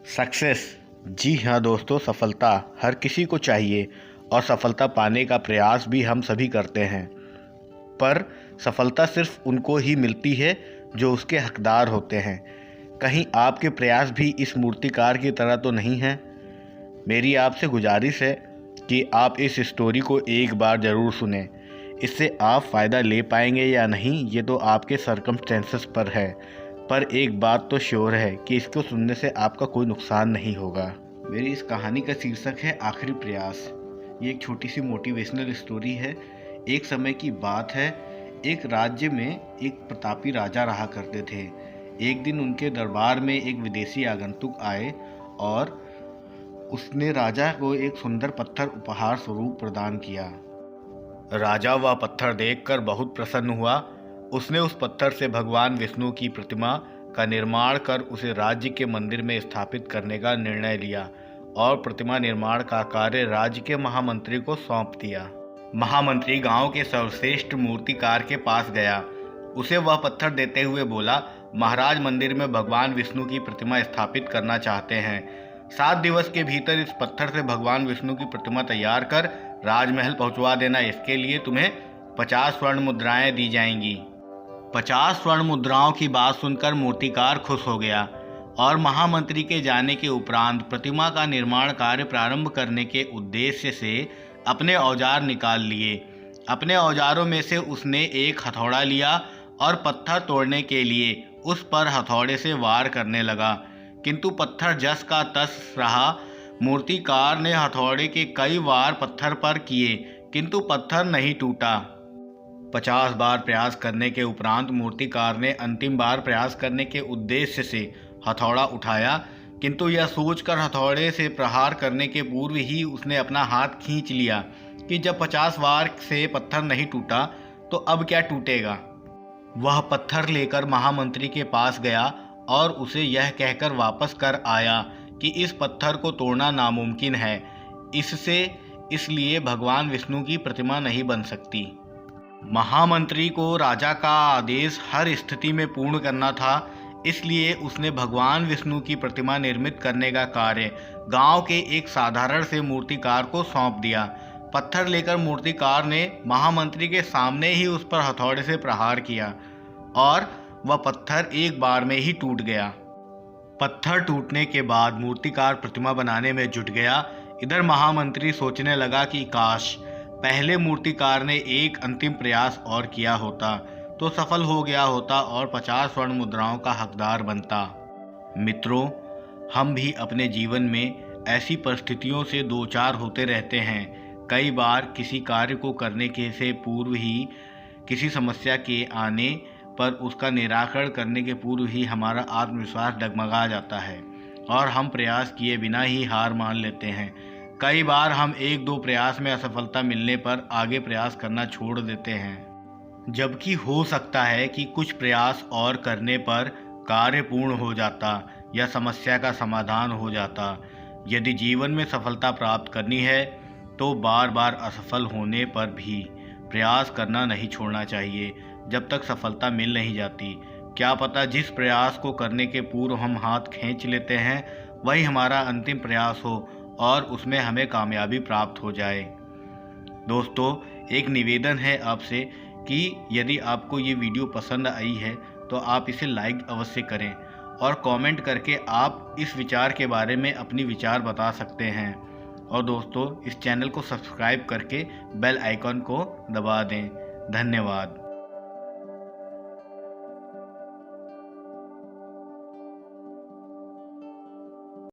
Success. जी हाँ दोस्तों, सफलता हर किसी को चाहिए और सफलता पाने का प्रयास भी हम सभी करते हैं। पर सफलता सिर्फ उनको ही मिलती है जो उसके हकदार होते हैं। कहीं आपके प्रयास भी इस मूर्तिकार की तरह तो नहीं हैं? मेरी आपसे गुजारिश है कि आप इस स्टोरी को एक बार ज़रूर सुनें। इससे आप फ़ायदा ले पाएंगे या नहीं ये तो आपके सर्कमस्टेंसेस पर है, पर एक बात तो श्योर है कि इसको सुनने से आपका कोई नुकसान नहीं होगा। मेरी इस कहानी का शीर्षक है आखिरी प्रयास। ये एक छोटी सी मोटिवेशनल स्टोरी है। एक समय की बात है, एक राज्य में एक प्रतापी राजा रहा करते थे। एक दिन उनके दरबार में एक विदेशी आगंतुक आए और उसने राजा को एक सुंदर पत्थर उपहार स्वरूप प्रदान किया। राजा वह पत्थर देखकर बहुत प्रसन्न हुआ। उसने उस पत्थर से भगवान विष्णु की प्रतिमा का निर्माण कर उसे राज्य के मंदिर में स्थापित करने का निर्णय लिया और प्रतिमा निर्माण का कार्य राज्य के महामंत्री को सौंप दिया। महामंत्री गांव के सर्वश्रेष्ठ मूर्तिकार के पास गया। उसे वह पत्थर देते हुए बोला, महाराज मंदिर में भगवान विष्णु की प्रतिमा स्थापित करना चाहते हैं। 7 दिवस के भीतर इस पत्थर से भगवान विष्णु की प्रतिमा तैयार कर राजमहल पहुंचवा देना। इसके लिए तुम्हें 50 स्वर्ण मुद्राएं दी जाएंगी। 50 स्वर्ण मुद्राओं की बात सुनकर मूर्तिकार खुश हो गया और महामंत्री के जाने के उपरांत प्रतिमा का निर्माण कार्य प्रारंभ करने के उद्देश्य से अपने औजार निकाल लिए। अपने औजारों में से उसने एक हथौड़ा लिया और पत्थर तोड़ने के लिए उस पर हथौड़े से वार करने लगा, किंतु पत्थर जस का तस रहा। मूर्तिकार ने हथौड़े के कई वार पत्थर पर किए, किंतु पत्थर नहीं टूटा। 50 बार प्रयास करने के उपरांत मूर्तिकार ने अंतिम बार प्रयास करने के उद्देश्य से हथौड़ा उठाया, किंतु यह सोचकर हथौड़े से प्रहार करने के पूर्व ही उसने अपना हाथ खींच लिया कि जब 50 बार से पत्थर नहीं टूटा तो अब क्या टूटेगा। वह पत्थर लेकर महामंत्री के पास गया और उसे यह कहकर वापस कर आया कि इस पत्थर को तोड़ना नामुमकिन है, इसलिए भगवान विष्णु की प्रतिमा नहीं बन सकती। महामंत्री को राजा का आदेश हर स्थिति में पूर्ण करना था, इसलिए उसने भगवान विष्णु की प्रतिमा निर्मित करने का कार्य गांव के एक साधारण से मूर्तिकार को सौंप दिया। पत्थर लेकर मूर्तिकार ने महामंत्री के सामने ही उस पर हथौड़े से प्रहार किया और वह पत्थर एक बार में ही टूट गया। पत्थर टूटने के बाद मूर्तिकार प्रतिमा बनाने में जुट गया। इधर महामंत्री सोचने लगा कि काश पहले मूर्तिकार ने एक अंतिम प्रयास और किया होता तो सफल हो गया होता और 50 स्वर्ण मुद्राओं का हकदार बनता। मित्रों, हम भी अपने जीवन में ऐसी परिस्थितियों से दो चार होते रहते हैं। कई बार किसी कार्य को करने के से पूर्व ही किसी समस्या के आने पर उसका निराकरण करने के पूर्व ही हमारा आत्मविश्वास डगमगा जाता है और हम प्रयास किए बिना ही हार मान लेते हैं। कई बार हम 1-2 प्रयास में असफलता मिलने पर आगे प्रयास करना छोड़ देते हैं, जबकि हो सकता है कि कुछ प्रयास और करने पर कार्य पूर्ण हो जाता या समस्या का समाधान हो जाता। यदि जीवन में सफलता प्राप्त करनी है तो बार बार असफल होने पर भी प्रयास करना नहीं छोड़ना चाहिए जब तक सफलता मिल नहीं जाती। क्या पता जिस प्रयास को करने के पूर्व हम हाथ खींच लेते हैं वही हमारा अंतिम प्रयास हो और उसमें हमें कामयाबी प्राप्त हो जाए। दोस्तों, एक निवेदन है आपसे कि यदि आपको ये वीडियो पसंद आई है तो आप इसे लाइक अवश्य करें और कमेंट करके आप इस विचार के बारे में अपनी विचार बता सकते हैं। और दोस्तों, इस चैनल को सब्सक्राइब करके बेल आइकन को दबा दें। धन्यवाद।